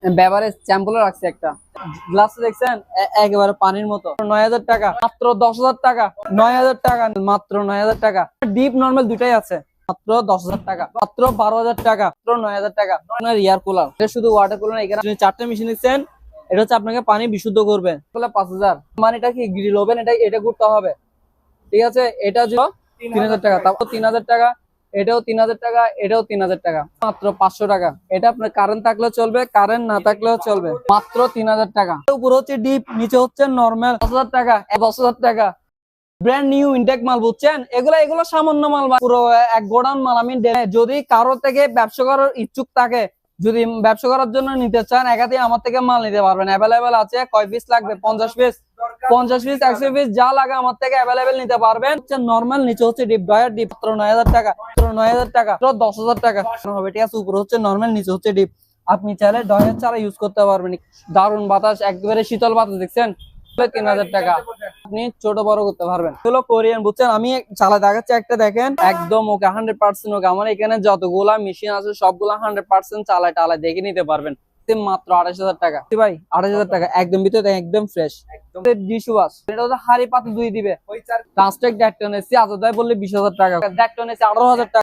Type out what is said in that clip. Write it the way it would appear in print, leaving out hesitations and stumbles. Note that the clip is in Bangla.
বেভারেজ স্যাম্পল রাখছি একটা গ্লাস দেখছেন একেবারে পানির মতো ৯,০০০ টাকা মাত্র ১০,০০০ টাকা ৯,০০০ টাকা মাত্র ৯,০০০ টাকা ডিপ নরমাল দুটাই আছে মাত্র ১০,০০০ টাকা মাত্র ১২,০০০ টাকা মাত্র ৯,০০০ টাকা আপনার এয়ার কুলার এটা শুধু ওয়াটার কুলার না, এখানে আপনি ৪টা মেশিন নিচ্ছেন। এটা হচ্ছে আপনাকে পানি বিশুদ্ধ করবে ৫,০০০ মানে এটা কি গ্রিল ওভেন এটা করতে হবে, ঠিক আছে। এটা ৩,০০০ টাকা তারপর ৩,০০০ টাকা এটাও ৩,০০০ টাকা এটাও ৩,০০০ টাকা মাত্র ৫০০ টাকা। এটা আপনার কারেন্ট থাকলেও চলবে কারেন্ট না থাকলেও চলবে মাত্র ৩,০০০ টাকা। উপরে হচ্ছে ডিপ নিচে হচ্ছে নরমাল ১০,০০০ টাকা ১০,০০০ টাকা ব্র্যান্ড নিউ ইনটেক মাল বুঝছেন। এগুলো সামান্য মাল পুরো এক গোডাউন মাল। আমি যদি কারো থেকে ব্যবসা করার ইচ্ছুক থাকে, যদি ব্যবসা করার জন্য নিতে চান একাধিক আমার থেকে মাল নিতে পারবেন, অ্যাভেলেবেল আছে। কয় পিস লাগবে? 50 পিস 100 পিস যা লাগে আমার থেকে অ্যাভেলেবেল নিতে পারবেন। নরমাল নিচে হচ্ছে ডিপ ডয়ার ডিপ মাত্র ৯,০০০ টাকা মাত্র ৯,০০০ টাকা ১০,০০০ টাকা হবে, ঠিক আছে। উপরে হচ্ছে নরমাল নিচে হচ্ছে ডিপ। আপনি চাইলে ডয়ার ছাড়া ইউজ করতে পারবেন। দারুন বাতাস একেবারে শীতল বাতাস দেখছেন ৩,০০০ টাকা আপনি ছোট বড় করতে পারবেন। হলো কোরিয়ান বুঝছেন। আমি চালা দেখাচ্ছি একটা দেখেন একদম ওকে 100% ওকে। আমার এখানে যতগুলা মেশিন আছে সবগুলা 100% চালায় টালায় দেখে নিতে পারবেন মাত্র ২৮,০০০ টাকা ভাই ২৮,০০০ টাকা একদম ভিতরে একদম ফ্রেশ ডিশ ওয়াশ। এটা হচ্ছে হাড়ি পাতে ধুই দিবে। ট্রান্সটেক ডেকটন এসি আজাদাই বললে ২০,০০০ টাকা, ডেকটন এসি ১৮,০০০ টাকা।